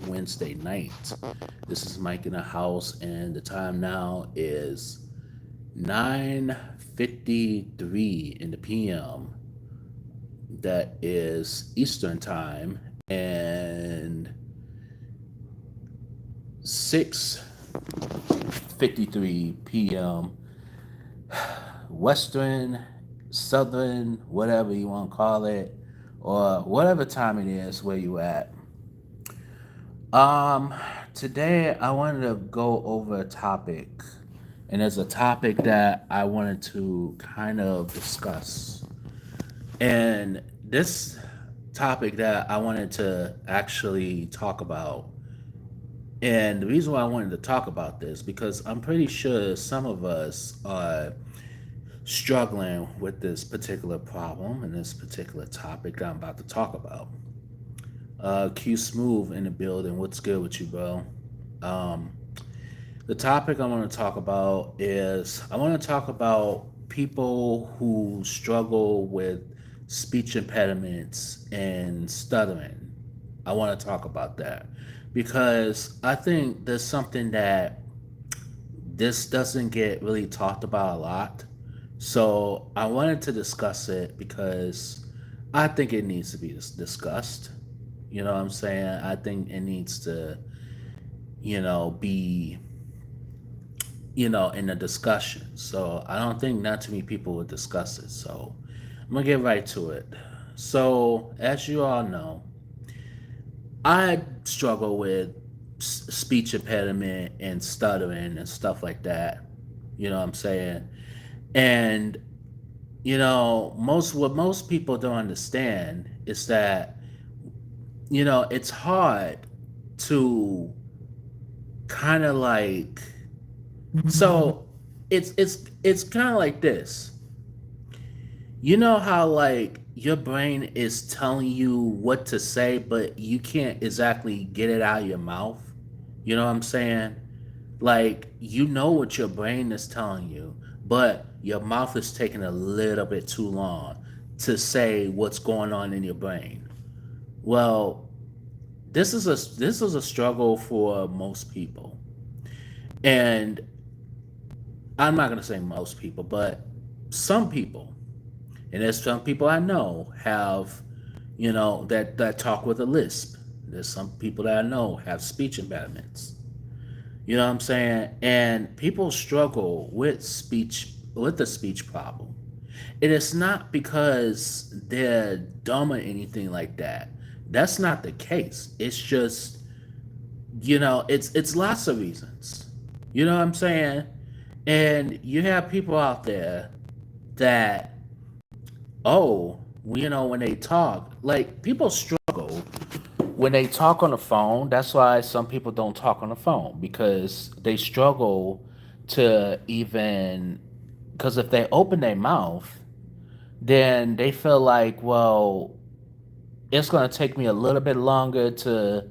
Wednesday night. This is Mike in the house, and the time now is 9:53 in the PM. That is Eastern time, and 6:53 p.m. Western, Southern, whatever you want to call it, or whatever time it is where you at. Um, Today I wanted to go over a topic, and it's a topic that I wanted to kind of discuss. And this topic that I wanted to actually talk about, and the reason why I wanted to talk about this because I'm pretty sure some of us are struggling with this particular problem and this particular topic that I'm about to talk about. Q Smooth in the building. What's good with you, bro? Um, the topic I want to talk about is I want to talk about people who struggle with speech impediments and stuttering. I want to talk about that because I think there's something that this doesn't get really talked about a lot. So I wanted to discuss it because I think it needs to be discussed. You know what I'm saying? I think it needs to, be, in the discussion. So I don't think not too many people would discuss it. So I'm going to get right to it. So, as you all know, I struggle with speech impediment and stuttering and stuff like that. You know what I'm saying? And most people don't understand is that it's hard to kind of like so it's kind of like this. You know how like your brain is telling you what to say, but you can't exactly get it out of your mouth. You know what I'm saying? Like you know what your brain is telling you, but your mouth is taking a little bit too long to say what's going on in your brain. Well, this is a struggle for most people. And I'm not going to say most people, but some people, and there's some people I know have, that talk with a lisp. There's some people that I know have speech impediments. You know what I'm saying? And people struggle with the speech problem. It is not because they're dumb or anything like that. That's not the case. It's just, it's lots of reasons. You know what I'm saying? And you have people out there that, oh, when they talk, like people struggle when they talk on the phone. That's why some people don't talk on the phone because they struggle to even, because if they open their mouth, then they feel like, well, it's going to take me a little bit longer to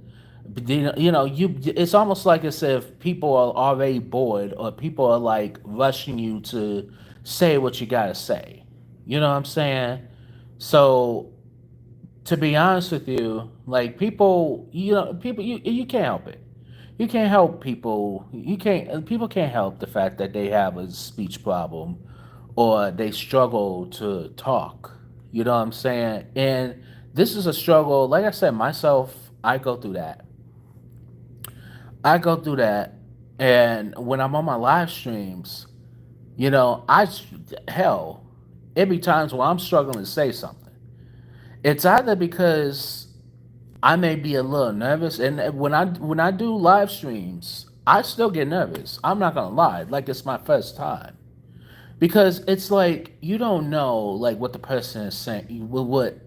it's almost like as if people are already bored or people are like rushing you to say what you got to say. You know what I'm saying? So to be honest with you, like people, you can't help it. You can't help people. You can't People can't help the fact that they have a speech problem or they struggle to talk. You know what I'm saying? And this is a struggle. Like I said, myself, I go through that. And when I'm on my live streams, you know, I, hell, it be times where I'm struggling to say something. It's either because I may be a little nervous, and when I do live streams, I still get nervous. I'm not gonna lie, like it's my first time because it's like you don't know like what the person is saying, what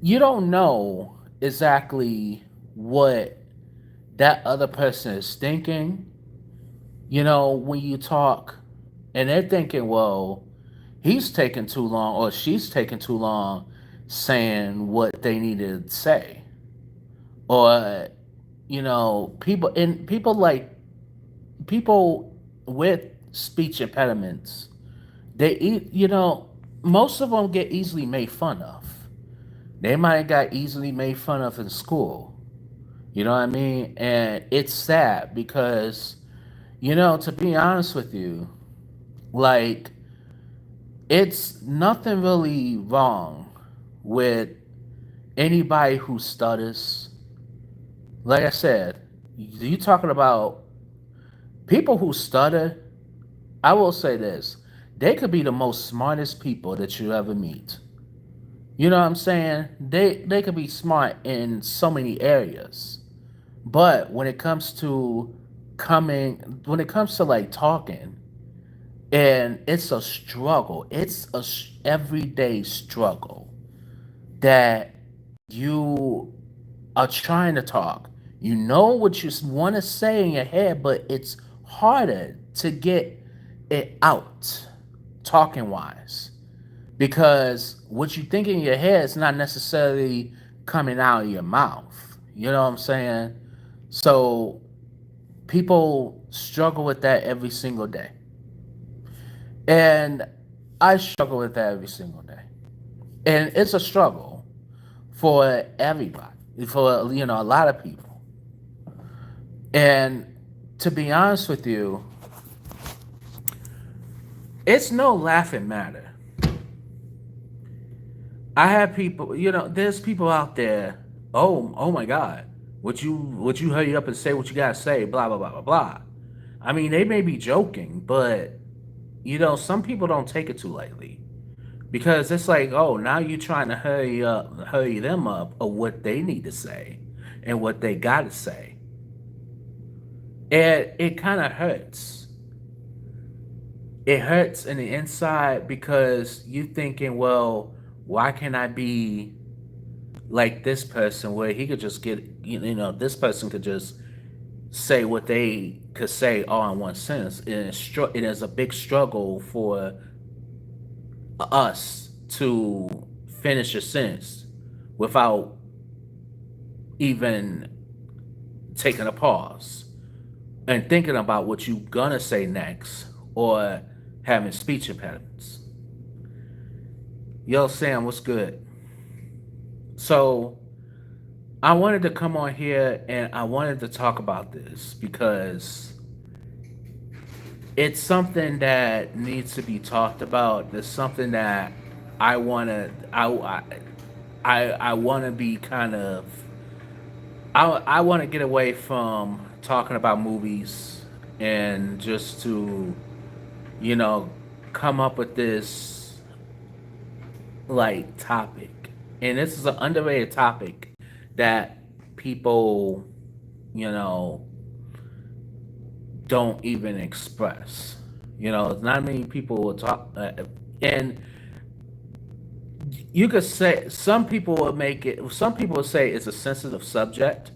you don't know exactly what that other person is thinking. When you talk, and they're thinking, well, he's taking too long or she's taking too long saying what they need to say, or people with speech impediments, most of them get easily made fun of. They might have got easily made fun of in school. You know what I mean? And it's sad because, to be honest with you, like, it's nothing really wrong with anybody who stutters. Like I said, you talking about people who stutter. I will say this: they could be the most smartest people that you ever meet. You know what I'm saying? They could be smart in so many areas, but when it comes to like talking, and it's a struggle. It's a everyday struggle that you are trying to talk. You know what you want to say in your head, but it's harder to get it out talking wise because what you think in your head is not necessarily coming out of your mouth. You know what I'm saying? So people struggle with that every single day. And I struggle with that every single day. And it's a struggle for everybody, for a lot of people. And to be honest with you, it's no laughing matter. I have people, there's people out there. Oh my God, would you hurry up and say what you gotta say? Blah blah blah blah blah. I mean, they may be joking, but some people don't take it too lightly because it's like, oh, now you're trying to hurry them up of what they need to say and what they gotta say, and it kind of hurts. It hurts in the inside because you thinking, well, why can't I be like this person where he could just get, this person could just say what they could say all in one sentence. And it is a big struggle for us to finish a sentence without even taking a pause and thinking about what you're gonna say next or having speech impediments. Yo, Sam, what's good? So, I wanted to come on here and I wanted to talk about this because it's something that needs to be talked about. It's something that I want to I want to be kind of I want to get away from talking about movies and just to you know come up with this like topic. And this is an underrated topic that people, you know, don't even express. Not many people will talk, and you could say some people will make it. Some people will say it's a sensitive subject,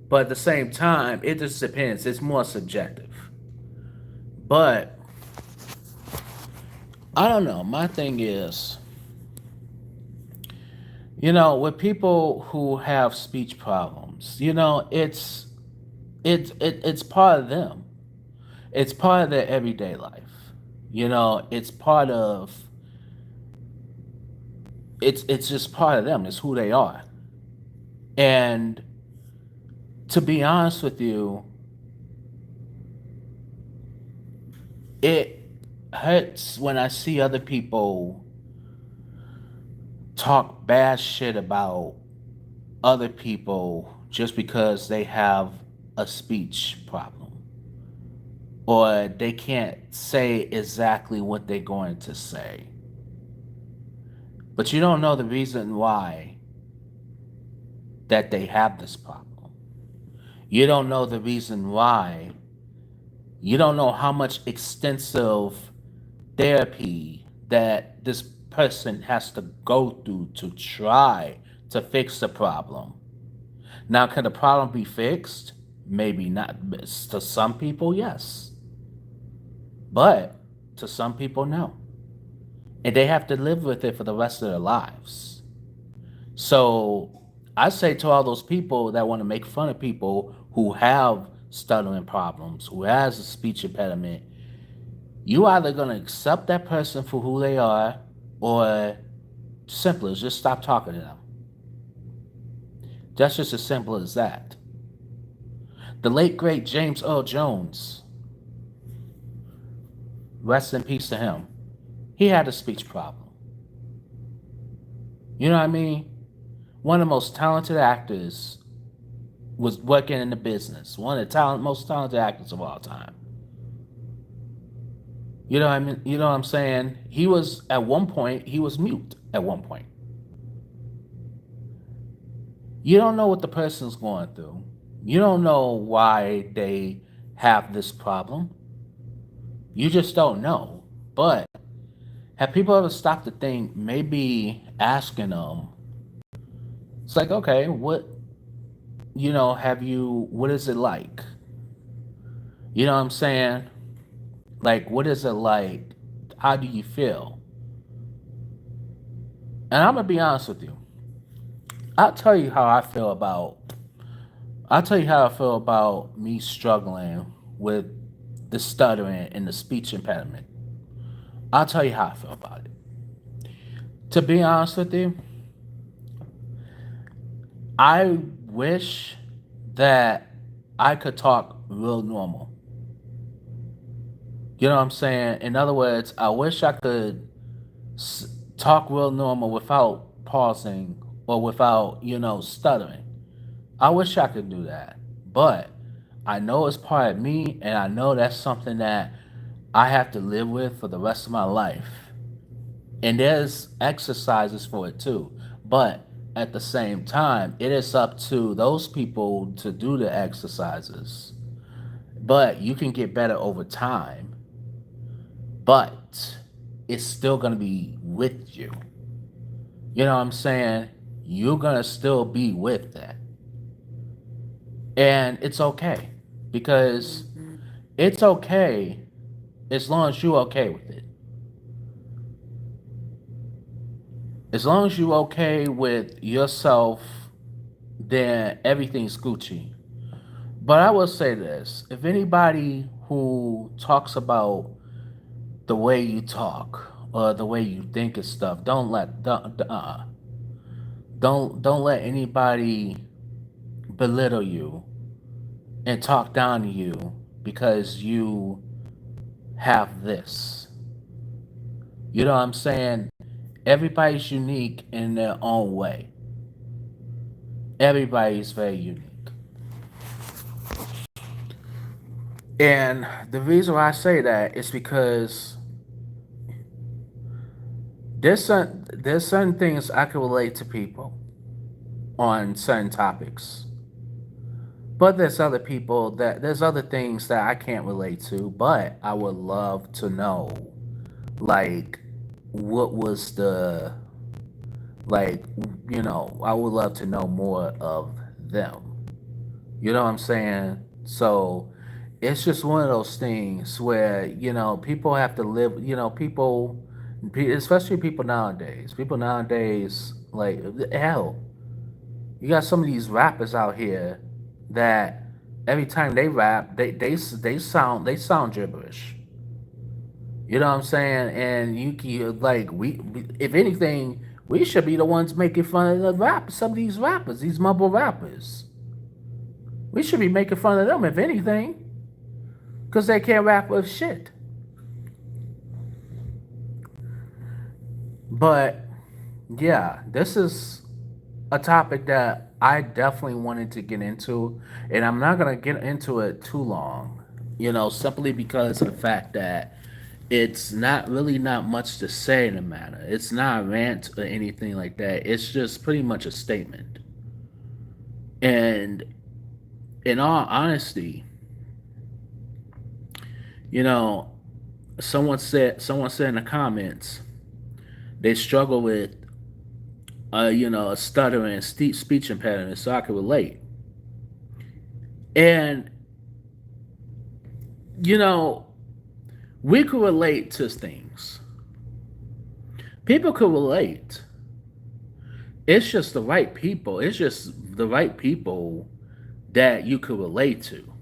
but at the same time, it just depends. It's more subjective. But I don't know. My thing is, with people who have speech problems, it's part of them. It's part of their everyday life. It's part of it's just part of them. It's who they are. And to be honest with you, it hurts when I see other people talk bad shit about other people just because they have a speech problem or they can't say exactly what they're going to say. But you don't know the reason why that they have this problem. You don't know the reason why. You don't know how much extensive therapy that this person has to go through to try to fix the problem. Now, can the problem be fixed? Maybe not. To some people, yes. But to some people, no. And they have to live with it for the rest of their lives. So I say to all those people that want to make fun of people who have stuttering problems, who has a speech impediment, you either going to accept that person for who they are or simply just stop talking to them. That's just as simple as that. The late great James Earl Jones, rest in peace to him. He had a speech problem. You know what I mean? One of the most talented actors was working in the business. One of the most talented actors of all time. You know what I mean? You know what I'm saying? He was at one point. He was mute at one point. You don't know what the person's going through. You don't know why they have this problem. You just don't know. But have people ever stopped to think, maybe asking them, it's like, okay, what is it like? You know what I'm saying? Like, what is it like? How do you feel? And I'm going to be honest with you. I'll tell you how I feel about, I'll tell you how I feel about me struggling with the stuttering and the speech impediment. I'll tell you how I feel about it. To be honest with you, I wish that I could talk real normal. You know what I'm saying? In other words, I wish I could talk real normal without pausing or without, stuttering. I wish I could do that. But I know it's part of me, and I know that's something that I have to live with for the rest of my life. And there's exercises for it too. But at the same time, it is up to those people to do the exercises. But you can get better over time. But it's still going to be with you. You know what I'm saying? You're going to still be with that. And it's okay. Because it's okay as long as you're okay with it. As long as you're okay with yourself, then everything's Gucci. But I will say this: if anybody who talks about the way you talk or the way you think and stuff, don't let anybody belittle you and talk down to you because you have this. You know what I'm saying? Everybody's unique in their own way. Everybody's very unique. And the reason why I say that is because there's certain things I can relate to people on certain topics. But there's other things that I can't relate to, but I would love to know, like, what was the, like, I would love to know more of them. You know what I'm saying? So it's just one of those things where, people have to live, especially people nowadays, like, hell, you got some of these rappers out here that every time they rap, they sound gibberish. You know what I'm saying? And you can, like, if anything, we should be the ones making fun of some of these rappers, these mumble rappers. We should be making fun of them, if anything, because they can't rap with shit. But yeah, this is a topic that I definitely wanted to get into, and I'm not gonna get into it too long. Simply because of the fact that it's not much to say in the matter. It's not a rant or anything like that. It's just pretty much a statement. And in all honesty, you know, someone said in the comments they struggle with a stuttering speech impediment, so I can relate. And you know, we could relate to things. People could relate. It's just the right people. It's just the right people that you could relate to.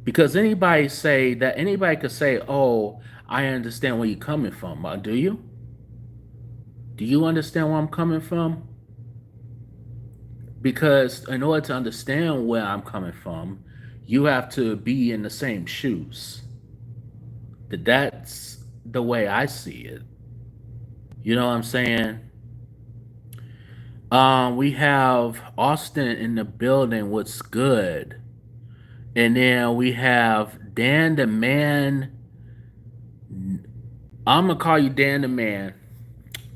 Because anybody could say, "Oh, I understand where you're coming from." Do you? Do you understand where I'm coming from? because in order to understand where I'm coming from, you have to be in the same shoes. That's the way I see it. You know what I'm saying? We have Austin in the building. What's good? And then we have Dan the Man. I'm gonna call you Dan the Man.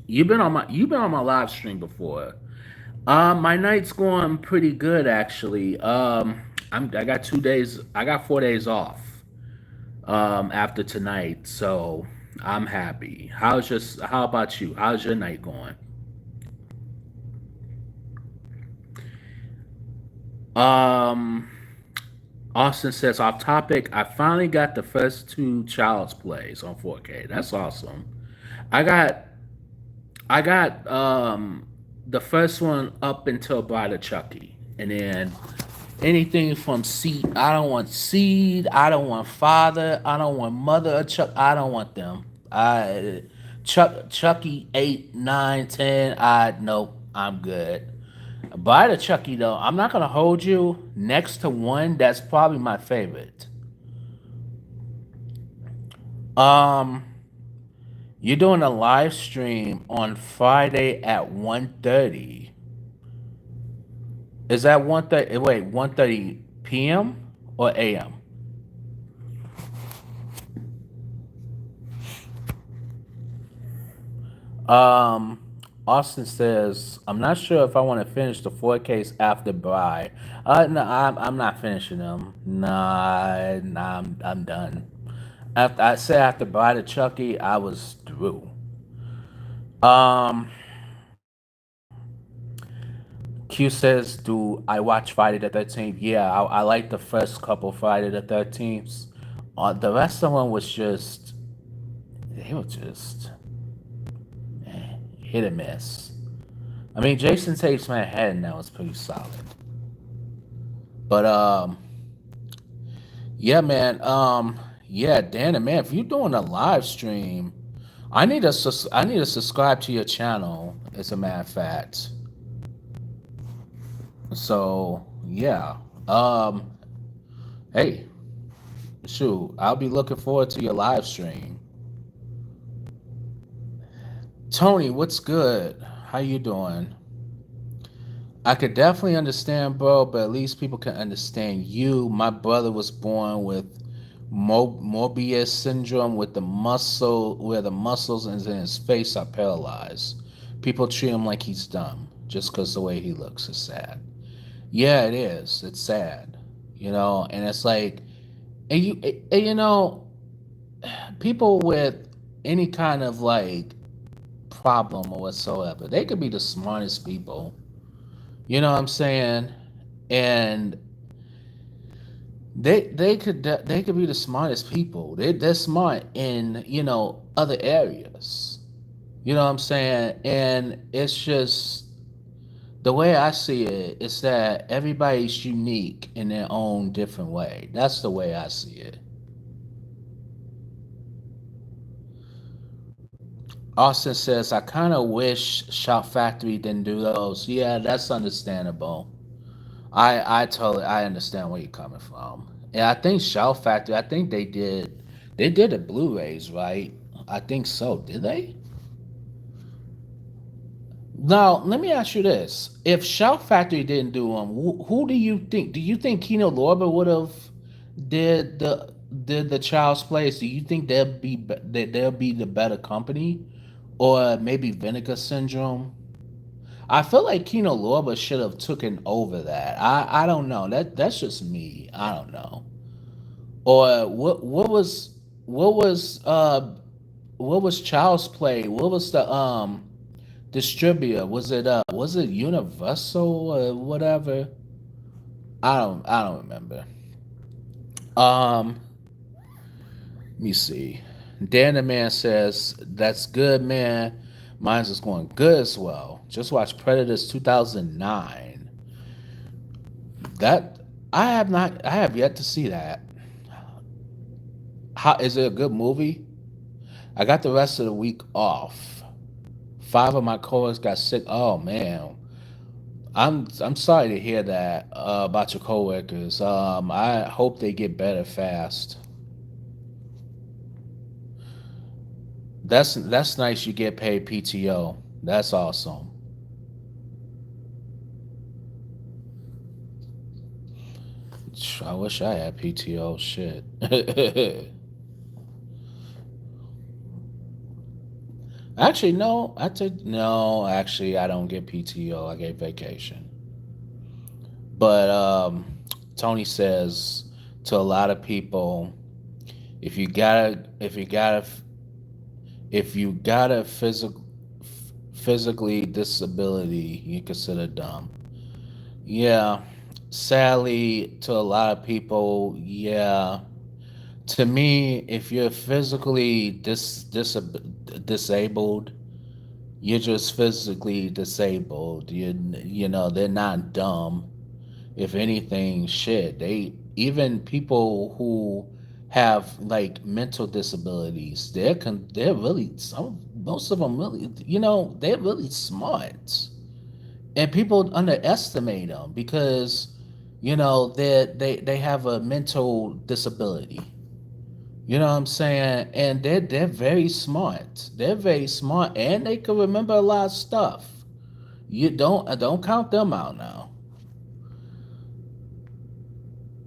You've been on my live stream before. My night's going pretty good actually. I got 2 days. I got 4 days off. After tonight, so I'm happy. How about you? How's your night going? Um, Austin says off topic. I finally got the first two Child's Plays on 4K. That's awesome. I got I got the first one up until Bride of Chucky, and then anything from Seed. I don't want Seed. I don't want Father. I don't want Mother of Chuck. I don't want them. Chucky 8, 9, 10. I nope. I'm good. Bride of Chucky though, I'm not gonna hold you. Next to one, that's probably my favorite. Um, you're doing a live stream on Friday at 1:30. Is that 1:30? Wait, 1:30 p.m. or a.m.? Um, Austin says, I'm not sure if I want to finish the four case after Bride. No, I'm not finishing them. Nah, I'm done. After I said after Bride of Chucky, I was through. Um, Q says, do I watch Friday the 13th? Yeah, I like the first couple Friday the 13th. The rest of them was just, they were just hit or miss. I mean, Jason Takes Manhattan, that was pretty solid. But yeah, man. Yeah, Dan and man, if you're doing a live stream, I need to subscribe to your channel. As a matter of fact, so yeah. Hey, shoot, I'll be looking forward to your live stream. Tony, what's good? How you doing? I could definitely understand, bro, but at least people can understand you. My brother was born with Mobius syndrome, with the muscle where the muscles in his face are paralyzed. People treat him like he's dumb just because the way he looks is sad. Yeah, it is. It's sad, and it's like, and people with any kind of like problem or whatsoever, they could be the smartest people. You know what I'm saying? And they could be the smartest people. They're smart in other areas. You know what I'm saying? And it's just the way I see it is that everybody's unique in their own different way. That's the way I see it. Austin says, I kind of wish Shout Factory didn't do those. Yeah, that's understandable. I understand where you're coming from. And I think Shout Factory, I think they did the Blu-rays, right? I think so. Did they? Now, let me ask you this. If Shout Factory didn't do them, who do you think? Do you think Kino Lorber would have did the Child's Place? Do you think they'll be the better company? Or maybe Vinegar Syndrome? I feel like Kino Lorber should have taken over that. I don't know. That's just me. I don't know. Or what was Child's Play? What was the distributor? Was it Universal or whatever? I don't remember. Um Let me see. Dan the Man says, that's good, man. Mine's is going good as well. Just watched Predators 2009. That I have yet to see that. How is it a good movie? I got the rest of the week off. Five of my coworkers got sick. Oh man. I'm sorry to hear that about your coworkers. I hope they get better fast. That's nice. You get paid PTO. That's awesome. I wish I had PTO. Shit. Actually, no. I took no. Actually, I don't get PTO. I get vacation. But Tony says to a lot of people, if you gotta, if you gotta, if you got a physically disability, you consider dumb. Yeah, sadly, to a lot of people, yeah. To me, if you're physically disabled, you're just physically disabled. You know they're not dumb. If anything, shit, they even people who have like mental disabilities, they're really some most of them really they're really smart, and people underestimate them because they have a mental disability. You know what I'm saying? And they're very smart. They're very smart, and they can remember a lot of stuff. You don't count them out now.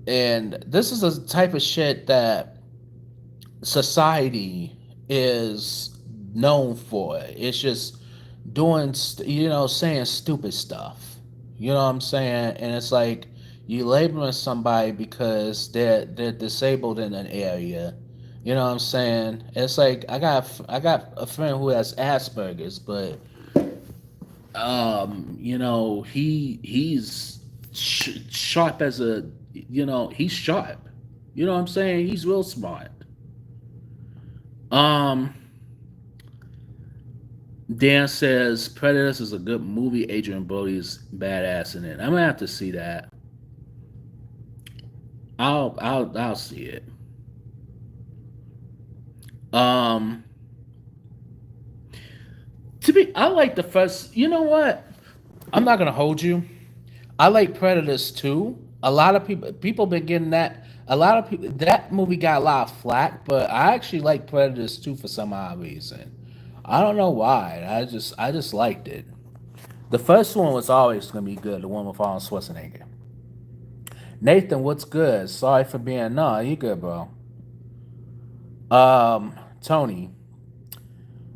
And this is a type of shit that society is known for. It's just saying stupid stuff. You know what I'm saying? And it's like you labeling somebody because they're disabled in an area. You know what I'm saying? It's like I got a friend who has Asperger's, but he's sharp as a he's sharp. You know what I'm saying? He's real smart. Um, Dan says Predators is a good movie. Adrian Brody's badass in it. I'm gonna have to see that. I'll see it. Um, I like the first. You know what? I'm not gonna hold you. I like Predators too. A lot of people been getting that. A lot of people that movie got a lot of flack, but I actually like Predators too for some odd reason. I don't know why. I just liked it. The first one was always gonna be good. The one with Arnold Schwarzenegger. Nathan, what's good? Sorry for being no. You good, bro? Tony,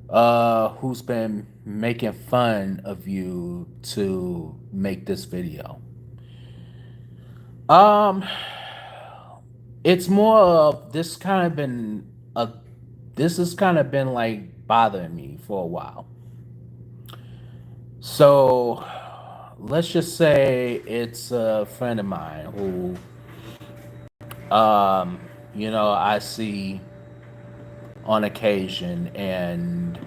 who's been making fun of you to make this video? Um, it's more of this has kind of been like bothering me for a while. So let's just say it's a friend of mine who I see on occasion, and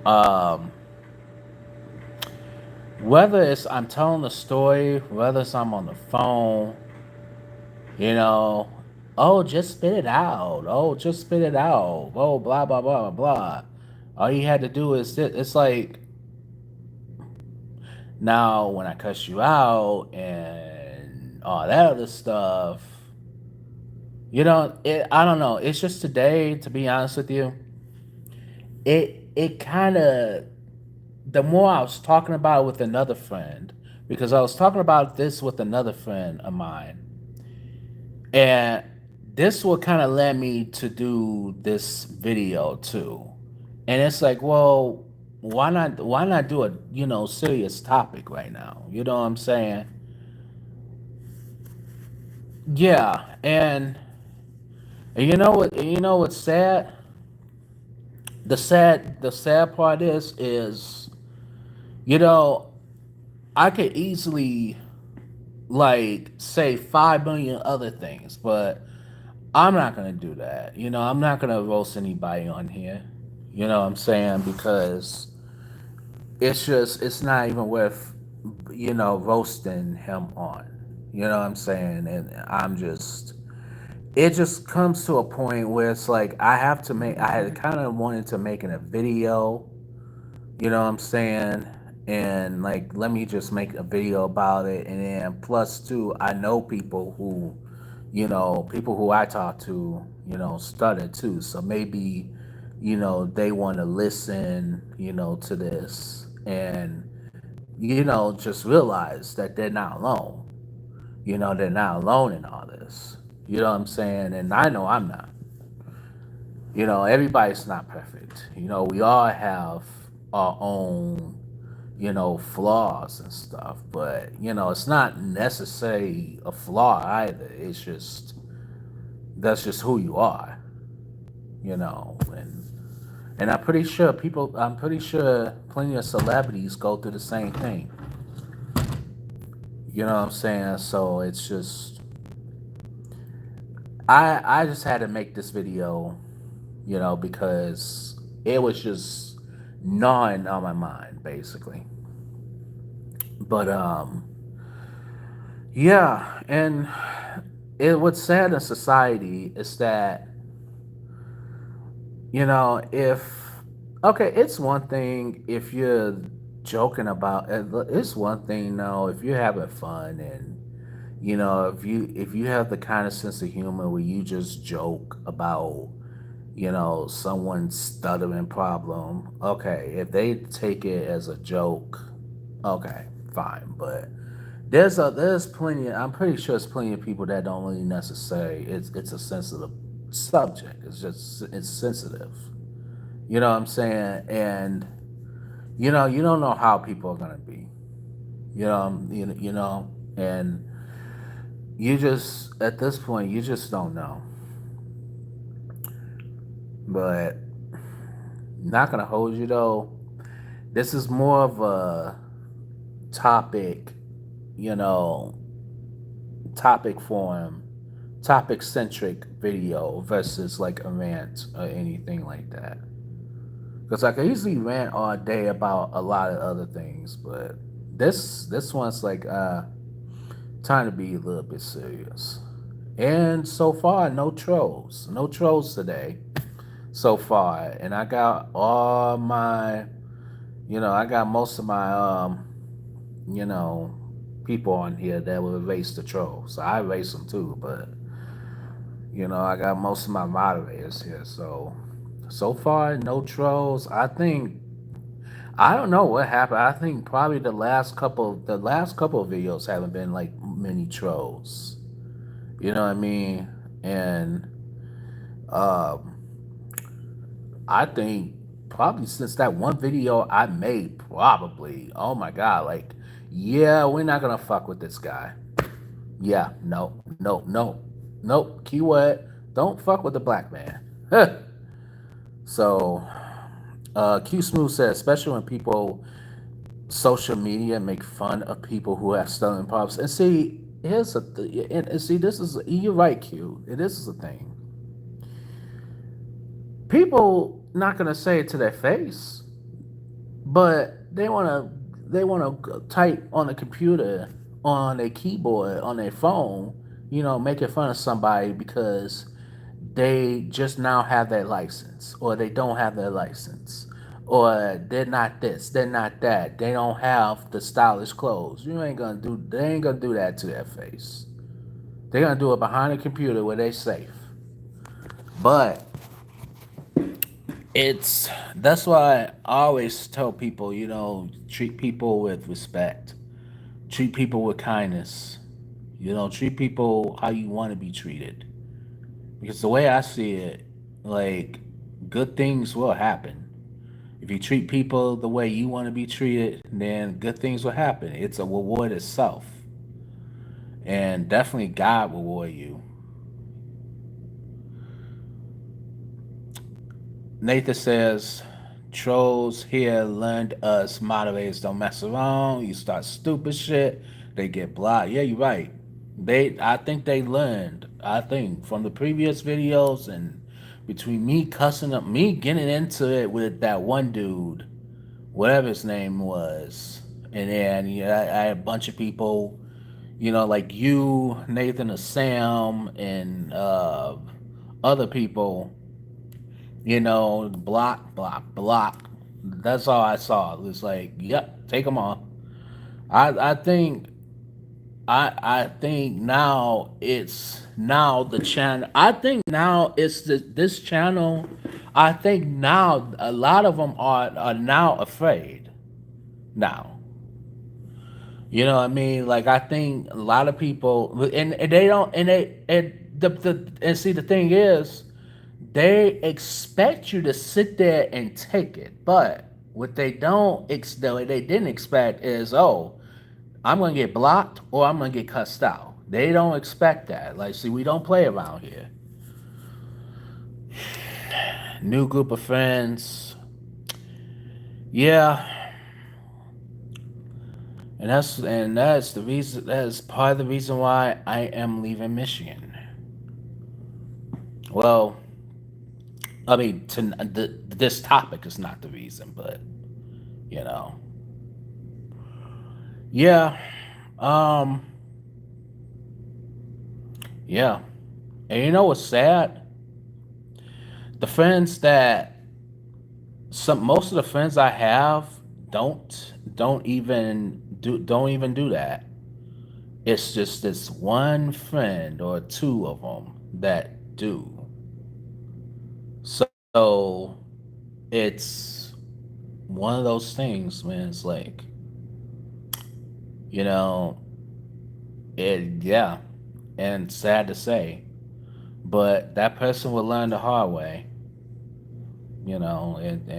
um whether it's I'm telling the story, whether it's I'm on the phone, you know, oh, just spit it out. Oh, just spit it out. Oh, blah blah blah blah. All you had to do is it's like now when I cuss you out and all that other stuff, I don't know. It's just today, to be honest with you, it kind of the more I was talking about it with another friend, because I was talking about this with another friend of mine, and this what kind of led me to do this video too. And it's like, well, why not do a serious topic right now? You know what I'm saying? Yeah, and what's sad? The sad part is you know I could easily like say 5 million other things, but I'm not gonna do that. I'm not gonna roast anybody on here. You know what I'm saying? Because it's not even worth roasting him on. You know what I'm saying? And it just comes to a point where it's like I had kind of wanted to make a video. You know what I'm saying? and like let me just make a video about it. And then plus two, I know people who, people who I talk to, stutter too. So maybe, they want to listen, to this, and just realize that they're not alone. They're not alone in all this. You know what I'm saying? And I know I'm not. Everybody's not perfect. We all have our own, flaws and stuff, but, it's not necessarily a flaw either. It's just, that's just who you are, and I'm pretty sure plenty of celebrities go through the same thing. You know what I'm saying? So it's just, I just had to make this video, because it was just gnawing on my mind, basically. But yeah, and what's sad in society is that if okay, it's one thing if you're joking about it. It's one thing now if you're having fun and if you have the kind of sense of humor where you just joke about someone's stuttering problem. Okay, if they take it as a joke, okay, fine. But there's plenty. I'm pretty sure there's plenty of people that don't really necessarily. It's a sensitive subject. It's sensitive. You know what I'm saying? And you don't know how people are gonna be. And you just at this point you just don't know. But not gonna hold you though. This is more of a topic, you know, topic form, topic centric video versus like a rant or anything like that. Because I can easily rant all day about a lot of other things, but this one's like time to be a little bit serious. And so far, no trolls today so far. And I got all my, I got most of my you know, people on here that will erase the trolls. So I erase them too, but I got most of my moderators here. So far, no trolls. I don't know what happened. I think probably the last couple of videos haven't been like many trolls. You know what I mean? And um, I think probably since that one video I made, probably. Oh my god! Like, yeah, we're not gonna fuck with this guy. Yeah, no, no, no, nope. Keyword: don't fuck with the black man. So, Q Smooth said, especially when people social media make fun of people who have stolen problems. And see, and see, this is you're right, Q. And this is the thing. People not gonna say it to their face, but they wanna type on a computer, on a keyboard, on their phone, making fun of somebody because they just now have their license, or they don't have their license, or they're not this, they're not that, they don't have the stylish clothes. They ain't gonna do that to their face. They're gonna do it behind a computer where they're safe. But it's that's why I always tell people, treat people with respect, treat people with kindness, treat people how you want to be treated. Because the way I see it, like, good things will happen. If you treat people the way you want to be treated, then good things will happen. It's a reward itself. And definitely God will reward you. Nathan says, trolls here learned us moderators don't mess around. You start stupid shit, they get blocked. Yeah, you're right. I think they learned. I think from the previous videos and between me cussing up, me getting into it with that one dude, whatever his name was, and then I had a bunch of people, like you, Nathan, or Sam, and other people, block, block, block. That's all I saw. It was like, yep, take them off. I think I think now it's now the channel. I think now it's this channel. I think now a lot of them are now afraid now. You know what I mean? Like I think a lot of people and they don't and they and and see the thing is they expect you to sit there and take it, but what they don't they didn't expect is, oh, I'm gonna get blocked or I'm gonna get cussed out. They don't expect that. Like, see, we don't play around here. New group of friends, yeah, and that's the reason. That's part of the reason why I am leaving Michigan. Well, I mean, this topic is not the reason, but you know, yeah, um, yeah. And you know what's sad? The friends that most of the friends I have don't even do that. It's just this one friend or two of them that do. So it's one of those things, man. It's like, you know, yeah, and sad to say, but that person will learn the hard way, and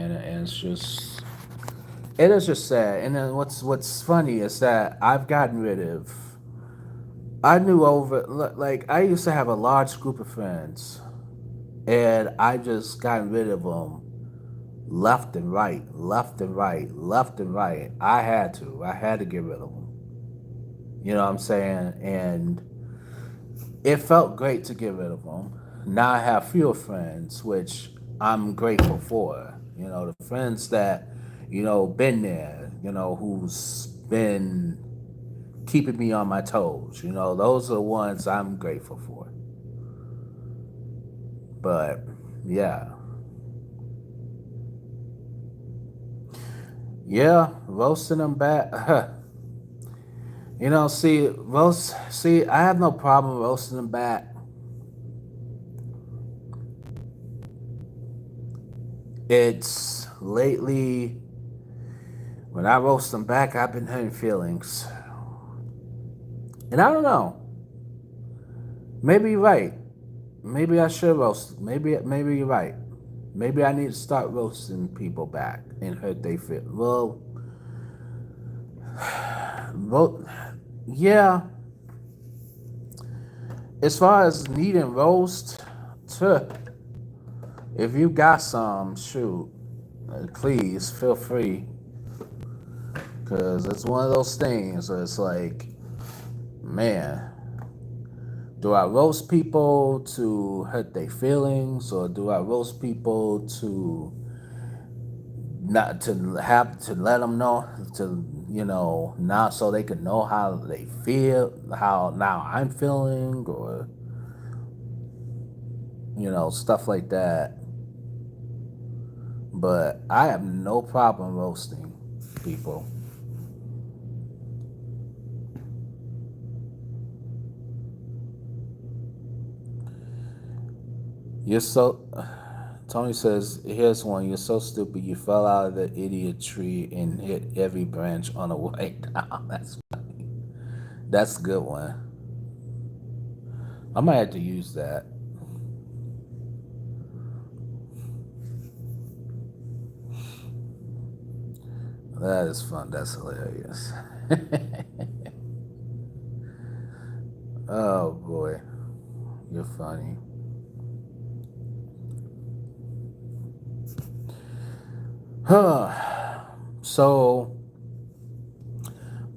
it's just it is just sad. And then what's funny is that I've gotten rid of. I knew over like I used to have a large group of friends, and I just got rid of them left and right, left and right, left and right. I had to get rid of them. You know what I'm saying? And it felt great to get rid of them. Now I have fewer friends, which I'm grateful for. You know, the friends that, been there, who's been keeping me on my toes. Those are the ones I'm grateful for. But yeah, yeah, roasting them back. I have no problem roasting them back. It's lately when I roast them back, I've been hurting feelings, and I don't know. Maybe you're right. Maybe I should roast. Maybe you're right. Maybe I need to start roasting people back and hurt they feel. Well, yeah. As far as needing roast, tuh, if you got some, shoot, please feel free, because it's one of those things where it's like, man, do I roast people to hurt their feelings, or do I roast people to not to have to let them know to not so they can know how they feel, how now I'm feeling, or stuff like that. But I have no problem roasting people. You're so. Tony says, here's one. You're so stupid. You fell out of the idiot tree and hit every branch on the way down. That's funny. That's a good one. I might have to use that. That is fun. That's hilarious. Oh boy. You're funny. So,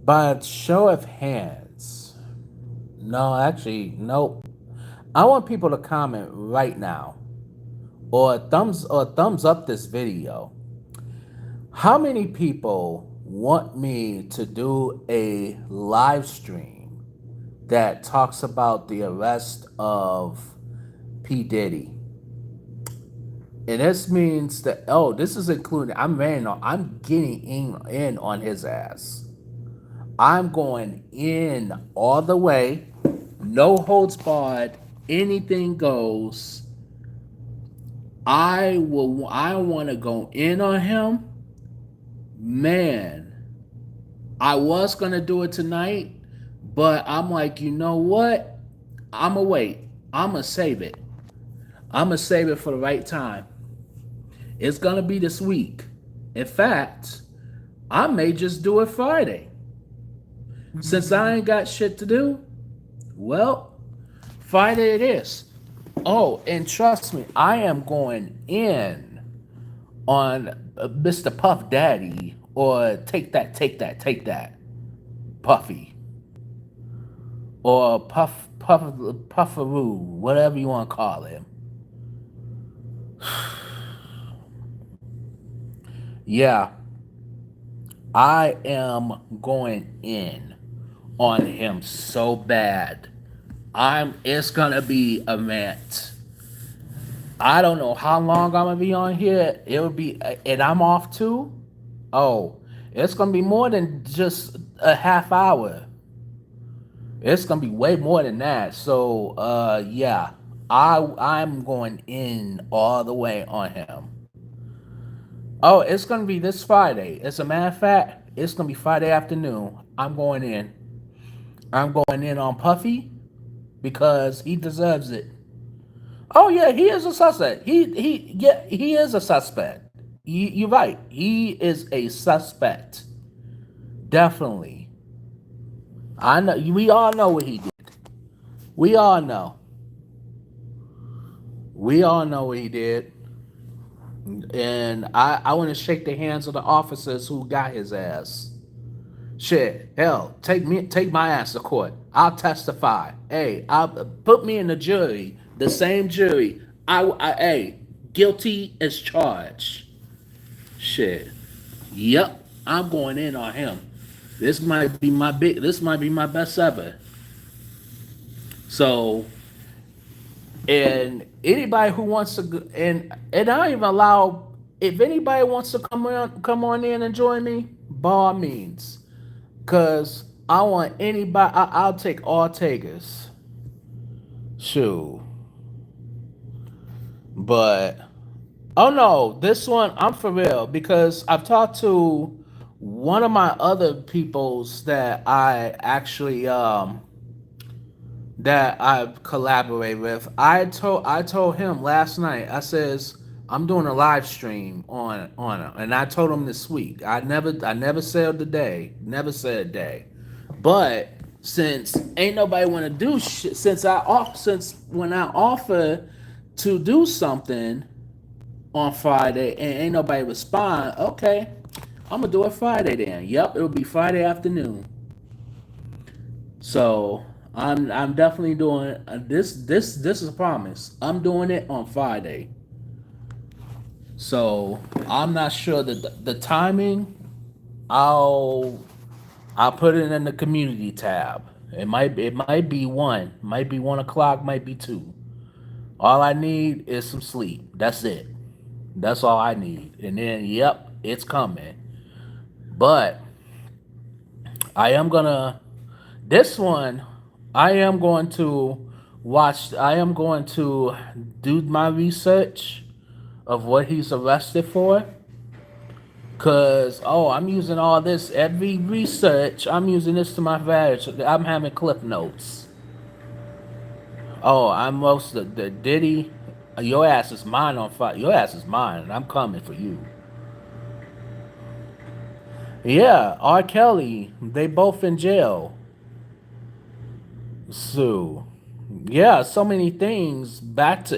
by show of hands, no, actually, nope. I want people to comment right now, or thumbs up this video. How many people want me to do a live stream that talks about the arrest of P Diddy And this means that, oh, this is including, I'm getting in on his ass. I'm going in all the way, no holds barred, anything goes. I want to go in on him. Man, I was going to do it tonight, but I'm like, you know what? I'm going to wait. I'm going to save it. I'm going to save it for the right time. It's going to be this week. In fact, I may just do it Friday. Since I ain't got shit to do, well, Friday it is. Oh, and trust me, I am going in on Mr. Puff Daddy or take that, Puffy or Puffaroo, whatever you want to call him. Yeah, I am going in on him so bad. It's gonna be a rant. I don't know how long I'm gonna be on here. It would be, and I'm off too. Oh, it's gonna be more than just a half hour. It's gonna be way more than that. So, yeah, I'm going in all the way on him. Oh, it's gonna be this Friday. As a matter of fact, it's gonna be Friday afternoon. I'm going in. I'm going in on Puffy because he deserves it. Oh yeah, he is a suspect. He is a suspect. You're right. He is a suspect. Definitely. I know. We all know what he did. We all know. We all know what he did. And I want to shake the hands of the officers who got his ass. Shit, hell, take my ass to court. I'll testify. Hey, I'll put me in the jury, the same jury. Hey, guilty as charged. Shit. Yep, I'm going in on him. This might be my best ever. So, and anybody who wants to, and I don't even allow, if anybody wants to come on in and join me, by all means. Cause I want anybody. I'll take all takers. Shoot, but oh no, this one I'm for real because I've talked to one of my other peoples that I collaborate with. I told him last night. I says I'm doing a live stream on it, and I told him this week. I never said the day, never said a day, but since ain't nobody want to do shit, since when I offer to do something on Friday and ain't nobody respond, okay, I'm gonna do it Friday then. Yep, it'll be Friday afternoon. So I'm definitely doing this is a promise. I'm doing it on Friday. So I'm not sure that the timing. I'll I'll put it in the community tab. It might be one, might be 1 o'clock, might be two. All I need is some sleep. That's it. That's all I need. And then yep, it's coming. But I am gonna this one. I am going to watch. I am going to do my research of what he's arrested for. Cause I'm using all this every research. I'm using this to my advantage. I'm having clip notes. Oh, I'm most the Diddy. Your ass is mine on fire. Your ass is mine, and I'm coming for you. Yeah, R. Kelly. They both in jail. So, yeah, so many things back to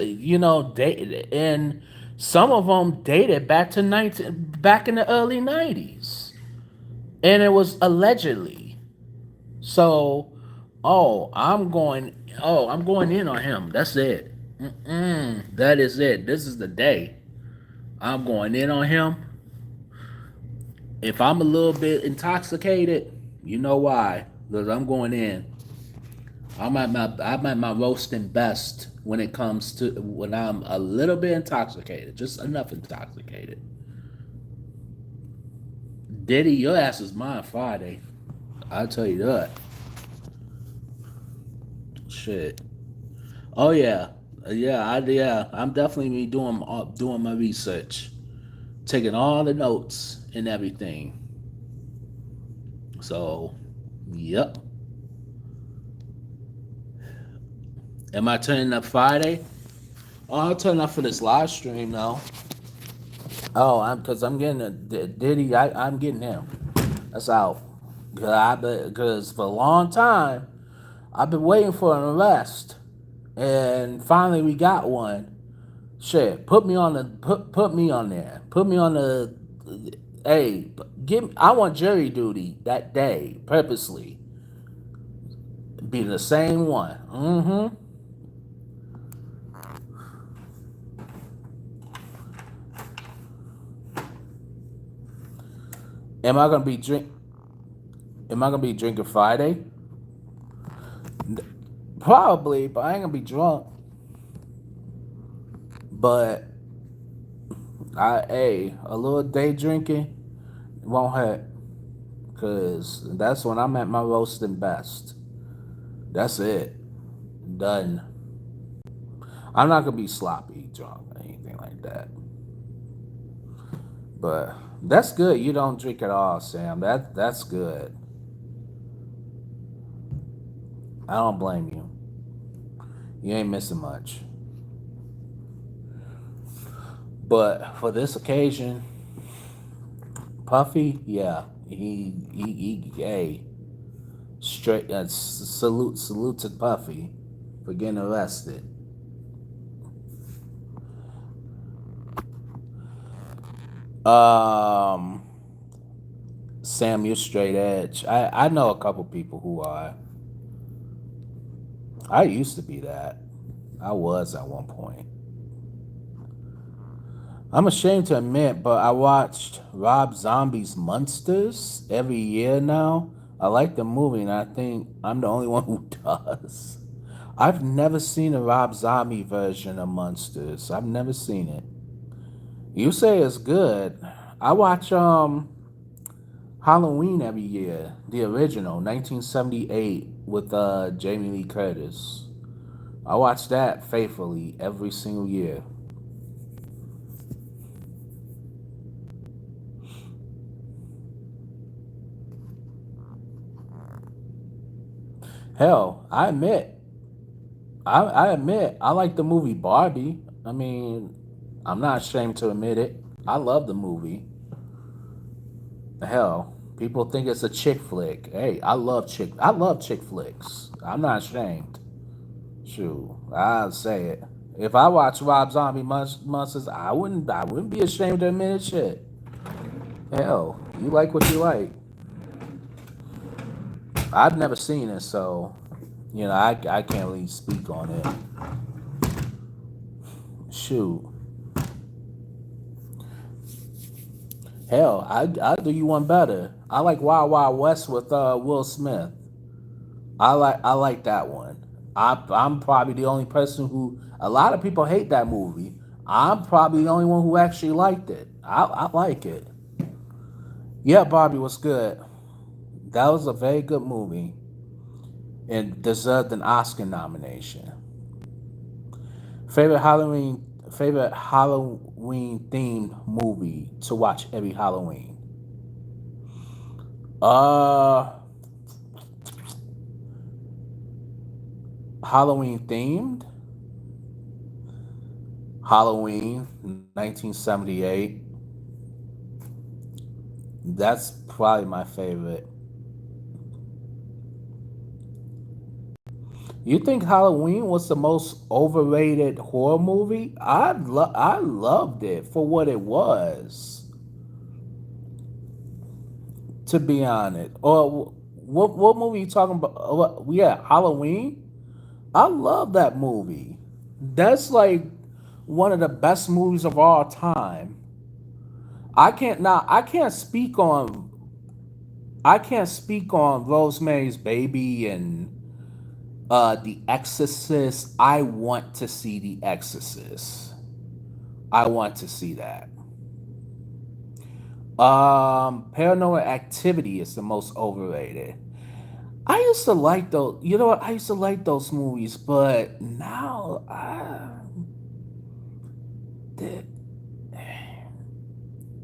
dated, and some of them dated back in the early '90s, and it was allegedly. So, I'm going in on him. That's it. That is it. This is the day. I'm going in on him. If I'm a little bit intoxicated, you know why? Because I'm going in. I'm at my roasting best when it comes to when I'm a little bit intoxicated, just enough intoxicated. Diddy, your ass is mine Friday. I'll tell you that. Shit. Oh yeah, yeah. I'm definitely be doing my research, taking all the notes and everything. So, yep. Am I turning up Friday? Oh, I'll turn up for this live stream now. Oh, I'm getting Diddy. I'm getting him. That's out. Because for a long time I've been waiting for an arrest, and finally we got one. Shit, put me on there. Put me on the. Hey, give. I want jury duty that day purposely. Be the same one. Mm-hmm. Am I gonna be drink? Am I gonna be drinking Friday? Probably, but I ain't gonna be drunk. But a little day drinking won't hurt, cause that's when I'm at my roasting best. That's it. Done. I'm not gonna be sloppy drunk or anything like that. But that's good. You don't drink at all, Sam. That's good. I don't blame you. You ain't missing much. But for this occasion, Puffy, yeah, hey, straight salute to Puffy for getting arrested. Um, Sam, you're straight edge. I know a couple people who are. I used to be that. I was at one point. I'm ashamed to admit, but I watched Rob Zombie's Monsters every year now. I like the movie, and I think I'm the only one who does. I've never seen a Rob Zombie version of Monsters. I've never seen it. You say it's good. I watch Halloween every year, the original, 1978, with Jamie Lee Curtis. I watch that faithfully every single year. Hell, I admit, I like the movie Barbie. I mean, I'm not ashamed to admit it. I love the movie. Hell, people think it's a chick flick. Hey, I love chick flicks. I'm not ashamed. Shoot, I'll say it. If I watch Rob Zombie monsters, I wouldn't be ashamed to admit it. Shit. Hell, you like what you like. I've never seen it, so I can't really speak on it. Shoot. Hell, I do you one better. I like Wild Wild West with Will Smith. I like that one. I'm probably the only person who a lot of people hate that movie. I'm probably the only one who actually liked it. I like it. Yeah, Barbie was good. That was a very good movie and deserved an Oscar nomination. Favorite Halloween themed movie to watch every Halloween. Uh Halloween themed? Halloween 1978. That's probably my favorite. You think Halloween was the most overrated horror movie? I loved it for what it was, to be honest. Or what movie you talking about? Yeah, Halloween. I love that movie. That's like one of the best movies of all time. I can't speak on Rosemary's Baby and The Exorcist. I want to see The Exorcist. I want to see that. Paranormal Activity is the most overrated. I used to like those. You know what? I used to like those movies, but now the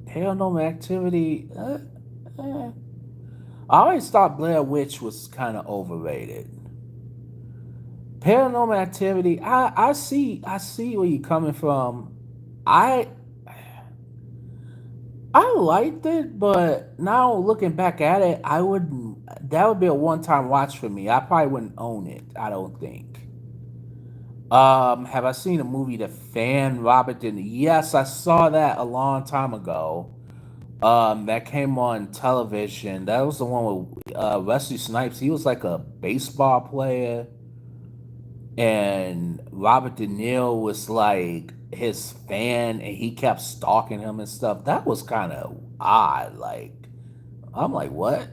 Paranormal Activity. Eh. I always thought Blair Witch was kind of overrated. Paranormal Activity. I see where you're coming from. I I liked it, but now looking back at it, I wouldn't. That would be a one-time watch for me. I probably wouldn't own it. I don't think. Have I seen a movie The Fan, Robert De Niro? Yes, I saw that a long time ago. That came on television. That was the one with Wesley Snipes. He was like a baseball player, and Robert De Niro was like his fan, and he kept stalking him and stuff. That was kind of odd. Like, I'm like, what?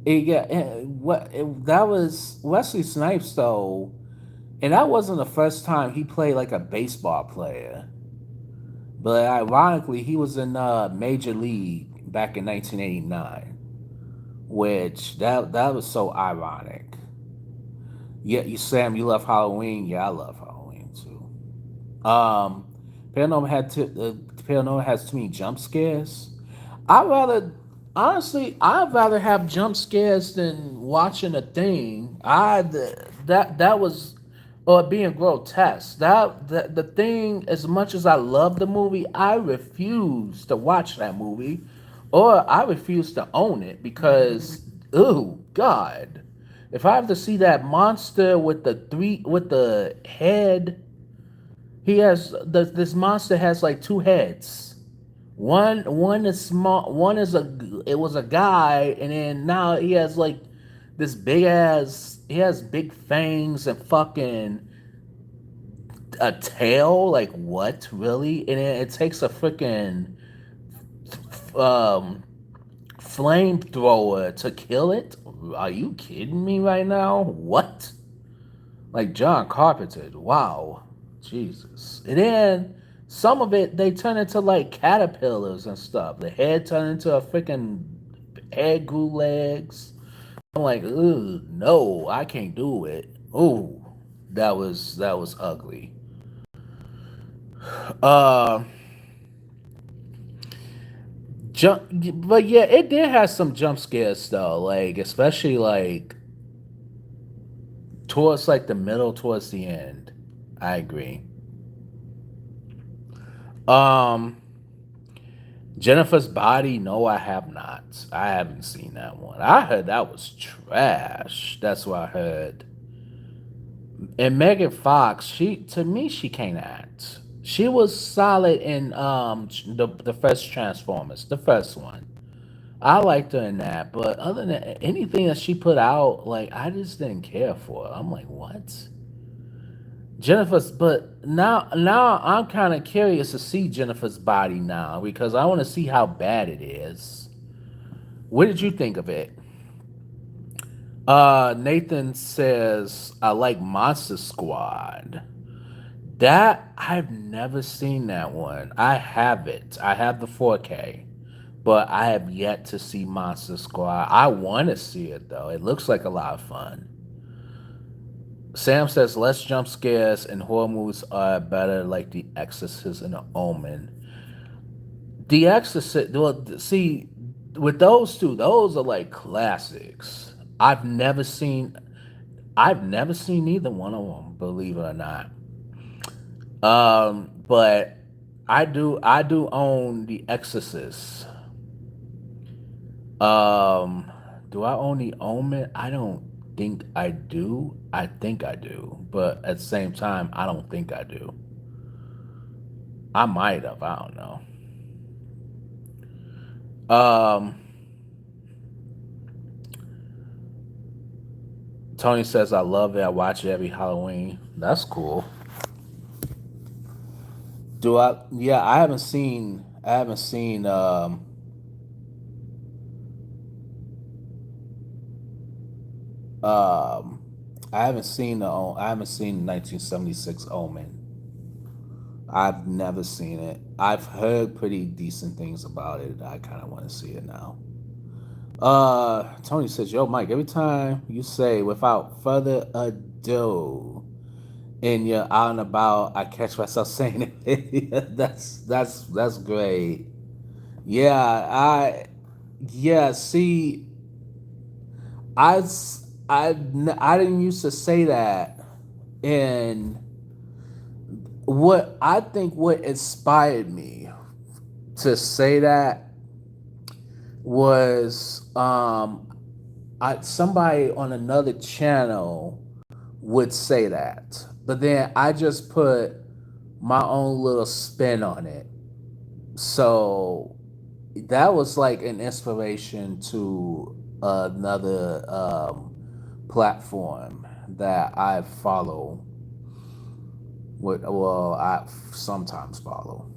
That was Wesley Snipes though, and that wasn't the first time he played like a baseball player. But ironically, he was in Major League back in 1989, which that was so ironic. Yeah, you Sam, you love Halloween. Yeah, I love Halloween too. Um, Paranormal has too many jump scares. I rather honestly, I'd rather have jump scares than watching a thing. That was or being grotesque. That the thing. As much as I love the movie, I refuse to watch that movie, or I refuse to own it because, oh God, if I have to see that monster with the head, this monster has like two heads. One is small. One is a it was a guy, and then now he has like this big ass. He has big fangs and fucking a tail. Like what, really? And then it takes a freaking um flamethrower to kill it. Are you kidding me right now? What? Like John Carpenter? Wow, Jesus. And then some of it they turn into like caterpillars and stuff. The head turned into a freaking head grew legs. I'm like, ooh, no, I can't do it. Ooh, that was ugly. Uh, jump, but yeah, it did have some jump scares though. Like especially like towards like the middle, towards the end. I agree. Um, Jennifer's Body. No, I have not. I haven't seen that one. I heard that was trash. That's what I heard. And Megan Fox, she to me she can't act. She was solid in the first Transformers, the first one. I liked her in that, but other than anything that she put out, like I just didn't care for her. I'm like, what? Jennifer's, but now I'm kind of curious to see Jennifer's Body now because I want to see how bad it is. What did you think of it? Nathan says I like Monster Squad. That I've never seen that one. I have it. I have the 4K, but I have yet to see Monster Squad. I want to see it though. It looks like a lot of fun. Sam says less jump scares and horror movies are better, like The Exorcist and The Omen. The Exorcist. Well, see, with those two, those are like classics. I've never seen either one of them. Believe it or not. But I do own The Exorcist. Um, do I own The Omen? I don't think I do. I think I do, but at the same time, I don't think I do. I might have. I don't know. Um, Tony says I love it. I watch it every Halloween. That's cool. Do I? Yeah, I haven't seen. I haven't seen. Um, I haven't seen 1976 Omen. I've never seen it. I've heard pretty decent things about it. I kind of want to see it now. Tony says, "Yo, Mike. Every time you say without further ado, and you're out and about, I catch myself saying it. That's great. Yeah, yeah. See, I I didn't used to say that, and what inspired me to say that was somebody on another channel would say that, but then I just put my own little spin on it. So that was like an inspiration to another platform that I follow. Well, I sometimes follow.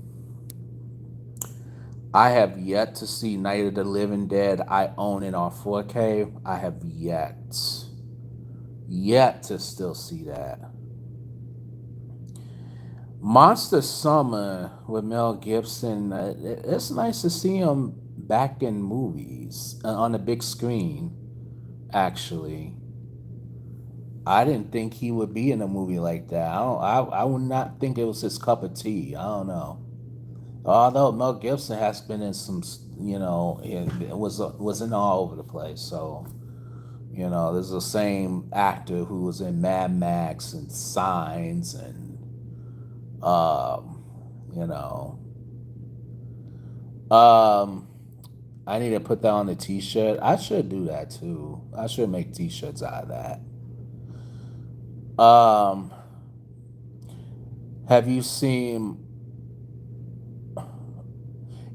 I have yet to see Night of the Living Dead. I own it on 4K. I have yet to still see that. Monster Summer with Mel Gibson. It's nice to see him back in movies on the big screen. Actually, I didn't think he would be in a movie like that. I would not think it was his cup of tea. I don't know. Although Mel Gibson has been in some, it was in all over the place. So there's the same actor who was in Mad Max and Signs and um, you know, um, I need to put that on the T-shirt. I should do that too. I should make T-shirts out of that. Um, have you seen?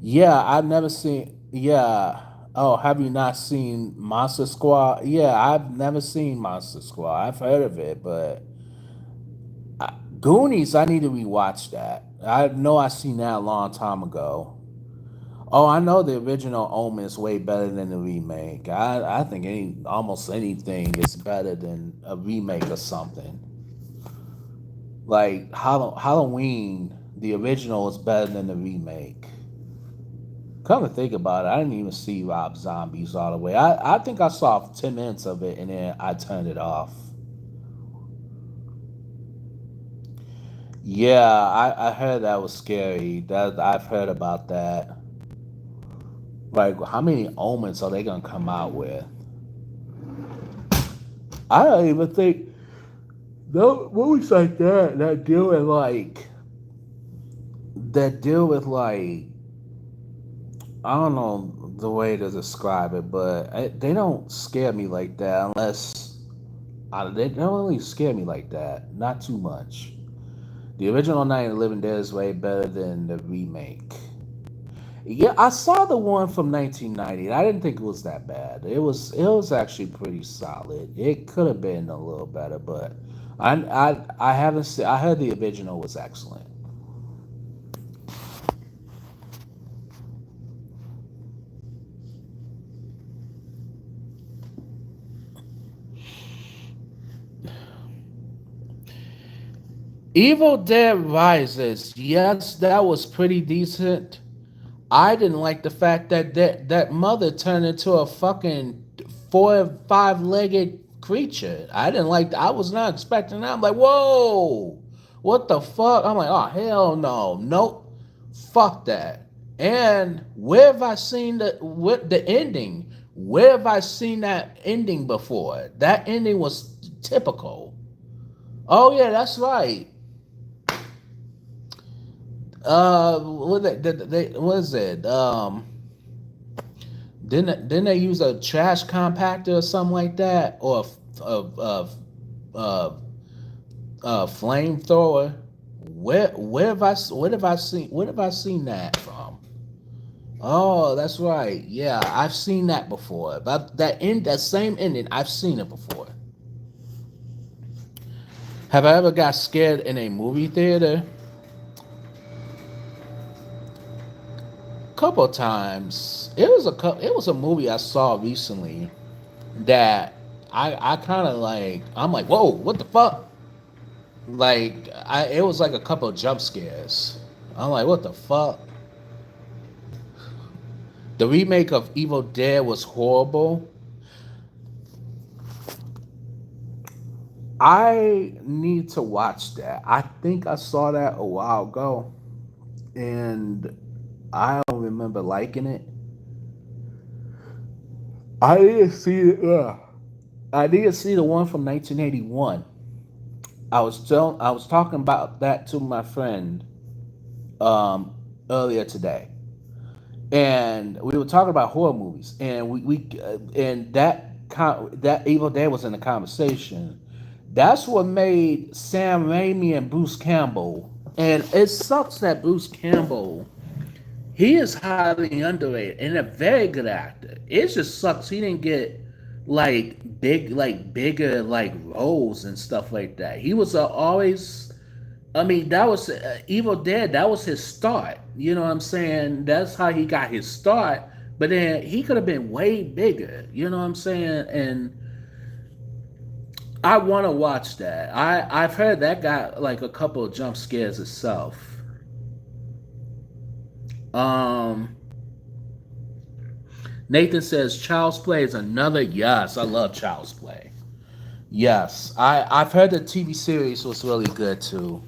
Yeah, I've never seen. Yeah. Oh, have you not seen Monster Squad? Yeah, I've never seen Monster Squad. I've heard of it, but Goonies, I need to rewatch that. I know I seen that a long time ago. Oh, I know the original Omen is way better than the remake. I think almost anything is better than a remake of something. Like Halloween, the original is better than the remake. Come to think about it, I didn't even see Rob Zombies all the way. I think I saw 10 minutes of it and then I turned it off. Yeah, I heard that was scary. That I've heard about that. Like, how many omens are they gonna come out with? I don't even think no movies like that deal with like I don't know the way to describe it, but they don't scare me like that unless they don't really scare me like that. Not too much. The original Night of the Living Dead is way better than the remake. Yeah, I saw the one from 1990. I didn't think it was that bad. It was actually pretty solid. It could have been a little better, but I haven't seen. I heard the original was excellent. Evil Dead Rises. Yes, that was pretty decent. I didn't like the fact that mother turned into a fucking 4 or 5 legged creature. I didn't like. I was not expecting that. I'm like, whoa, what the fuck? I'm like, oh hell no, nope, fuck that. And where have I seen the ending? Where have I seen that ending before? That ending was typical. Oh yeah, that's right. What is it? Didn't they use a trash compactor or something like that, or a flamethrower? Where have I seen that from? Oh, that's right. Yeah, I've seen that before. But that same ending, I've seen it before. Have I ever got scared in a movie theater? Couple of times. It was a movie I saw recently that I kind of like, I'm like, whoa, what the fuck? Like, it was like a couple of jump scares. I'm like, what the fuck? The remake of Evil Dead was horrible. I need to watch that. I think I saw that a while ago, and I don't remember liking it. I didn't see it. I didn't see the one from 1981. I was talking about that to my friend um, earlier today, and we were talking about horror movies, and and that Evil Dead was in the conversation. That's what made Sam Raimi and Bruce Campbell. And it sucks that Bruce Campbell, he is highly underrated and a very good actor. It just sucks he didn't get bigger like roles and stuff like that. He was always, I mean, that was Evil Dead. That was his start. You know what I'm saying? That's how he got his start. But then he could have been way bigger. You know what I'm saying? And I want to watch that. I've heard that got like a couple of jump scares itself. Um, Nathan says Child's Play is another yes. I love Child's Play. Yes, I've heard the TV series was really good too.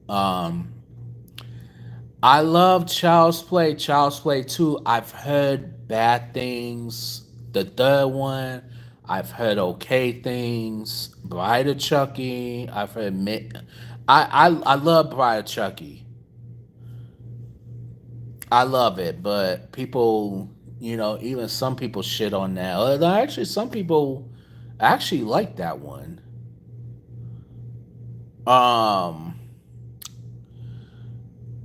Um, I love Child's Play. Child's Play 2. I've heard bad things. The third one, I've heard okay things. Bride of Chucky. I've heard. I love Bride of Chucky. I love it, but people, even some people shit on that. Actually, some people actually like that one. Um,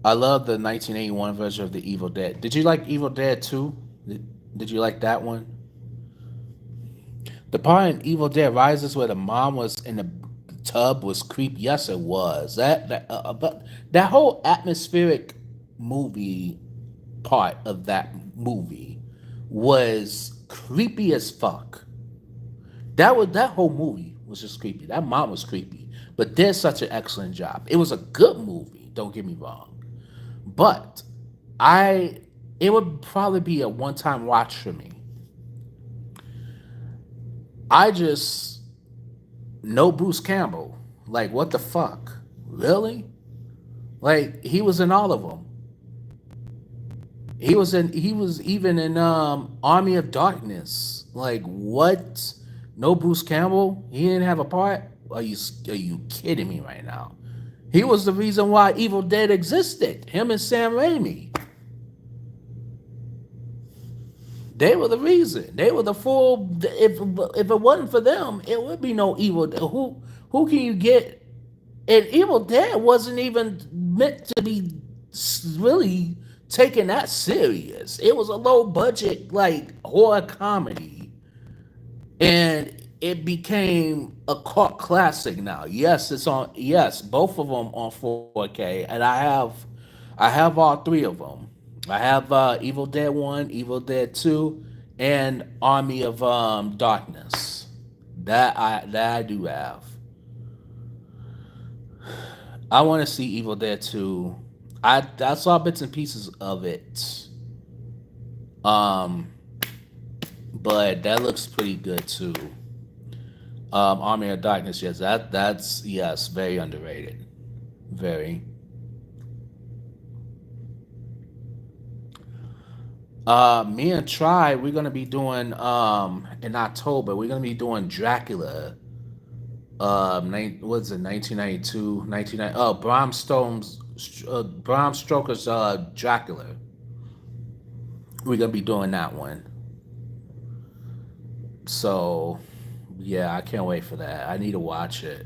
I love the 1981 version of the Evil Dead. Did you like Evil Dead 2? Did you like that one? The part in Evil Dead Rises where the mom was in the tub was creepy. Yes, it was. But that whole atmospheric movie part of that movie was creepy as fuck. That whole movie was just creepy. That mom was creepy, but did such an excellent job. It was a good movie. Don't get me wrong, but I it would probably be a one time watch for me. I just know Bruce Campbell. Like what the fuck? Really? Like he was in all of them. He was even in Army of Darkness. Like what? No Bruce Campbell? He didn't have a part? Are you kidding me right now? He was the reason why Evil Dead existed. Him and Sam Raimi. They were the reason. They were the full. If it wasn't for them, it would be no Evil. Who can you get? And Evil Dead wasn't even meant to be really taken that serious. It was a low budget like horror comedy, and it became a cult classic now. Yes, it's on. Yes, both of them on 4K, and I have all three of them. I have Evil Dead One, Evil Dead Two, and Army of Darkness. That I do have. I want to see Evil Dead 2. I saw bits and pieces of it. Um, but that looks pretty good too. Army of Darkness, yes, that's yes, very underrated. Very. Me and Try, we're gonna be doing in October. We're gonna be doing Dracula. What's it? 1992, 1990. Oh, Bram Stoker's Dracula. We're gonna be doing that one. So, yeah, I can't wait for that. I need to watch it.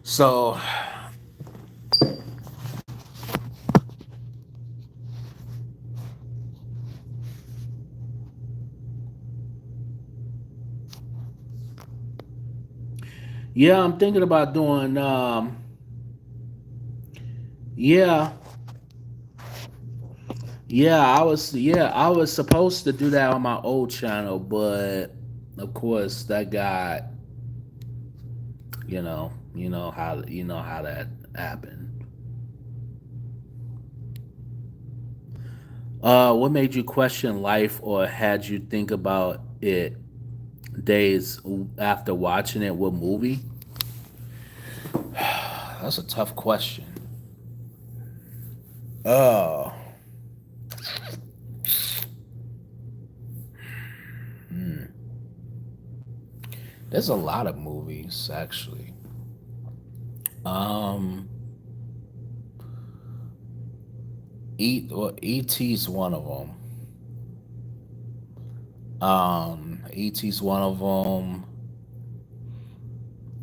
So, yeah, I'm thinking about doing. Yeah, Yeah, I was supposed to do that on my old channel, but of course that got, you know how that happened. What made you question life, or had you think about it days after watching it? What movie? That's a tough question. Oh, there's a lot of movies actually. Um, E.T.'s one of them. E.T.'s one of them.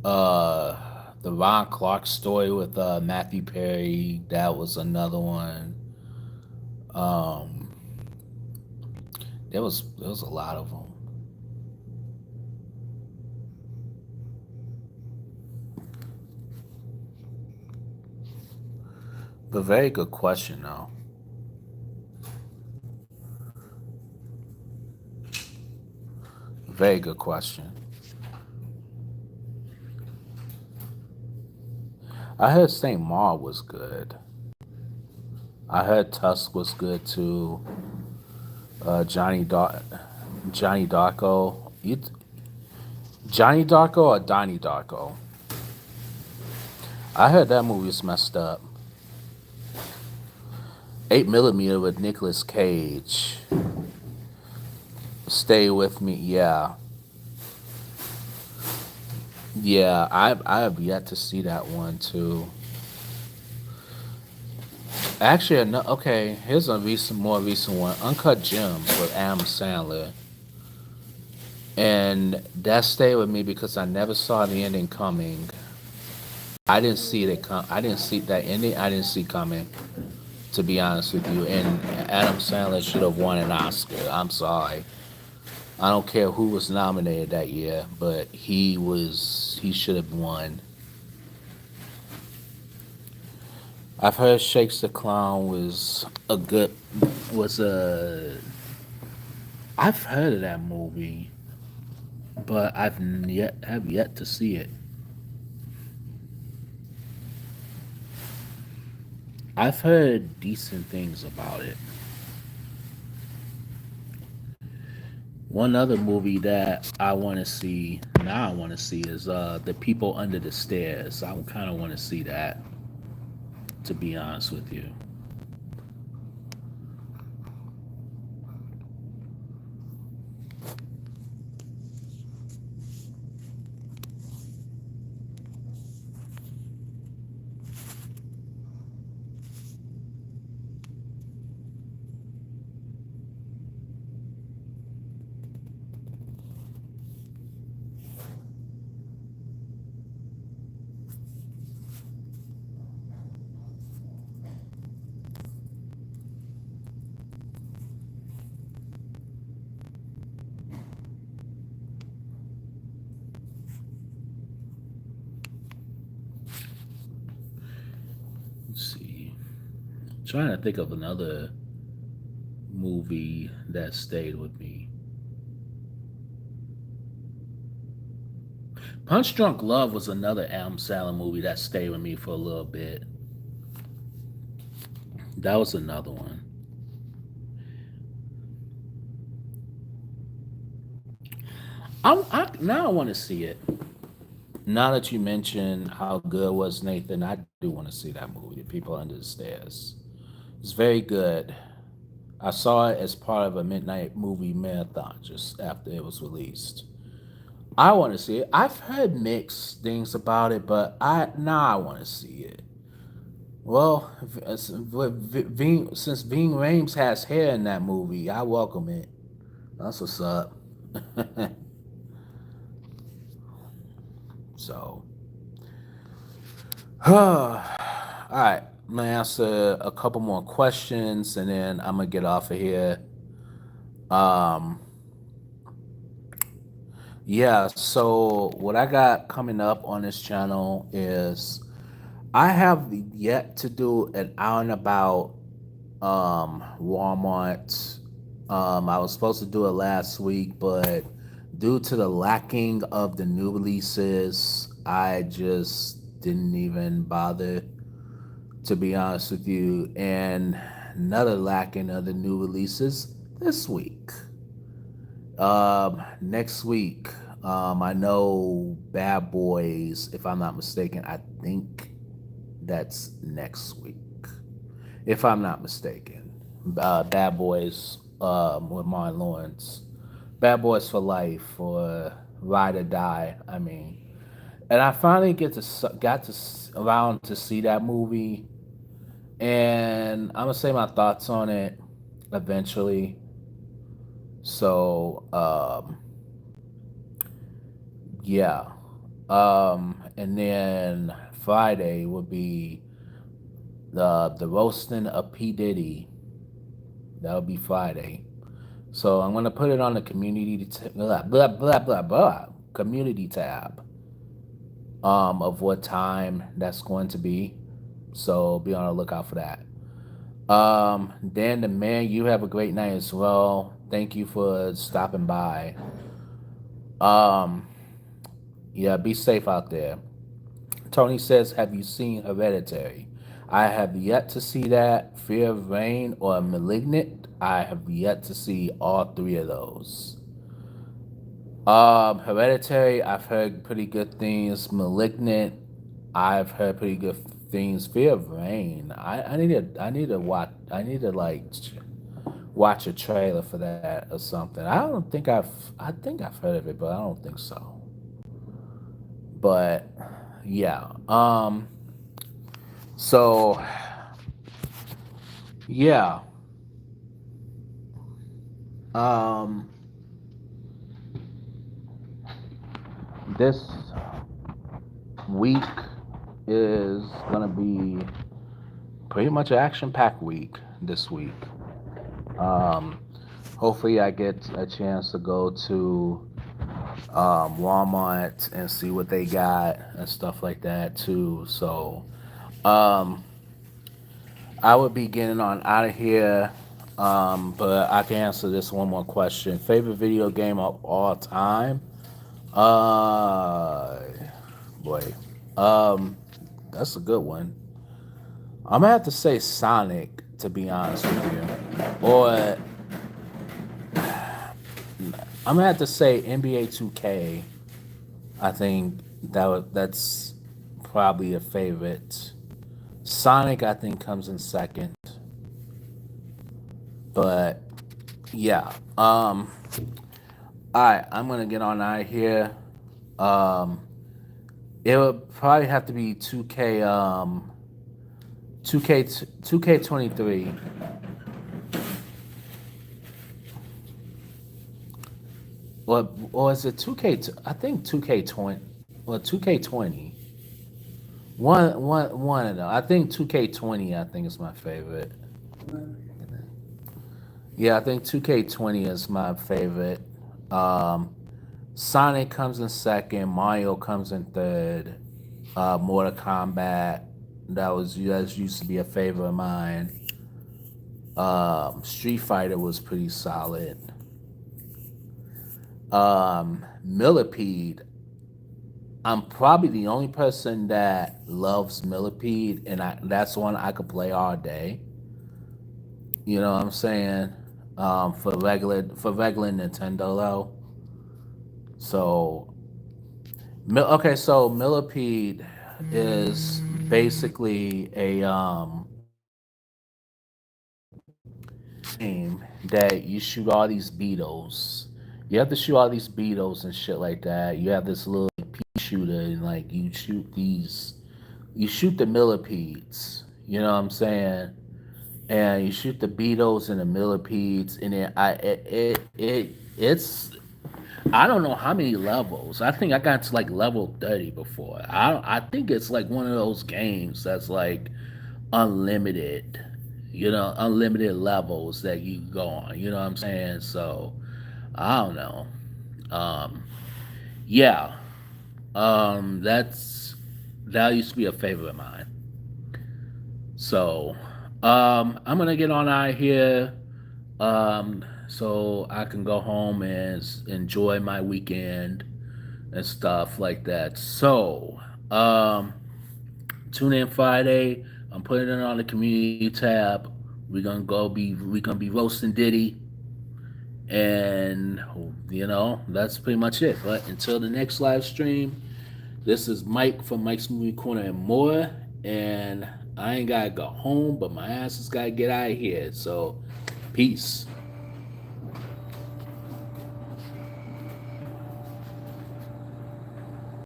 Uh, the Ron Clark story with Matthew Perry. That was another one. Um, there was a lot of them. But very good question though. Very good question. I heard Saint Maud was good. I heard Tusk was good too. Johnny Darko. Johnny Darko or Donnie Darko? I heard that movie was messed up. 8 millimeter with Nicolas Cage. Stay with me. Yeah, yeah. I have yet to see that one too. Actually, no, okay. Here's a more recent one. Uncut Gems with Adam Sandler, and that stayed with me because I never saw the ending coming. I didn't see it come. I didn't see that ending. I didn't see coming. To be honest with you, and Adam Sandler should have won an Oscar. I'm sorry. I don't care who was nominated that year, but he should have won. I've heard Shakes the Clown was a I've heard of that movie, but I've yet to see it. I've heard decent things about it. One other movie that I want to see is The People Under the Stairs. I kind of want to see that, to be honest with you. Let's see. Trying to think of another movie that stayed with me. Punch Drunk Love was another Adam Sandler movie that stayed with me for a little bit. That was another one. Now I want to see it. Now that you mention how good was Nathan, I do want to see that movie, The People Under the Stairs. It's very good. I saw it as part of a midnight movie marathon just after it was released. I want to see it. I've heard mixed things about it, but I want to see it. Well, since Ving Rhames has hair in that movie, I welcome it. That's what's up. So, all right. I'm gonna answer a couple more questions, and then I'm gonna get off of here. Um, yeah. So what I got coming up on this channel is I have yet to do an out and about. Walmart. I was supposed to do it last week, but due to the lacking of the new releases, I just didn't even bother, to be honest with you. And another lacking of the new releases this week. Next week, I know Bad Boys, if I'm not mistaken, I think that's next week. If I'm not mistaken. Bad Boys with Martin Lawrence. Bad Boys for Life or Ride or Die, I mean. And I finally got to around to see that movie, and I'm gonna say my thoughts on it eventually. So yeah, and then Friday would be the roasting of P Diddy. That'll be Friday. So I'm gonna put it on the blah blah blah blah blah community tab of what time that's going to be. So be on the lookout for that. Dan the man, you have a great night as well. Thank you for stopping by. Um, yeah, be safe out there. Tony says, "Have you seen Hereditary?" I have yet to see that. Fear of Rain or Malignant? I have yet to see all three of those. Hereditary, I've heard pretty good things. Malignant, I've heard pretty good things. Fear of Rain, I need to like watch a trailer for that or something. I think I've heard of it, but I don't think so. But yeah, so yeah, um, this week is gonna be pretty much an action-packed week this week. Um, hopefully, I get a chance to go to Walmart and see what they got and stuff like that too. So, um, I would be getting on out of here. But I can answer this one more question. Favorite video game of all time? Uh, boy, um, that's a good one. I'm gonna have to say Sonic, to be honest with you, or I'm gonna have to say NBA 2K. I think that's probably a favorite. Sonic, I think, comes in second, but yeah. All right, I'm gonna get on out of here. Um, it would probably have to be 2K, 2K, 2K23. Or is it 2K? I think 2K20. Well, 2K20. One of them. I think 2K20. I think is my favorite. Yeah, I think 2K20 is my favorite. Um, Sonic comes in second. Mario comes in third. Mortal Kombat. That used to be a favorite of mine. Street Fighter was pretty solid. Millipede. I'm probably the only person that loves Millipede, and that's one I could play all day. You know what I'm saying? For regular Nintendo though. So okay, so Millipede is basically a game that you shoot all these beetles. You have to shoot all these beetles and shit like that. You have this little pea shooter, and like you shoot the millipedes. You know what I'm saying? And you shoot the beetles and the millipedes, and it's I don't know how many levels. I think I got to like level 30 before. I think it's like one of those games that's like unlimited, unlimited levels that you go on. You know what I'm saying? So I don't know. Um, yeah, that used to be a favorite of mine. So I'm gonna get on out of here, so I can go home and enjoy my weekend and stuff like that. So, tune in Friday. I'm putting it on the community tab. We're gonna be roasting Diddy, and that's pretty much it. But until the next live stream, this is Mike from Mike's Movie Corner and more. And I ain't gotta go home, but my ass has gotta get out of here. So, peace.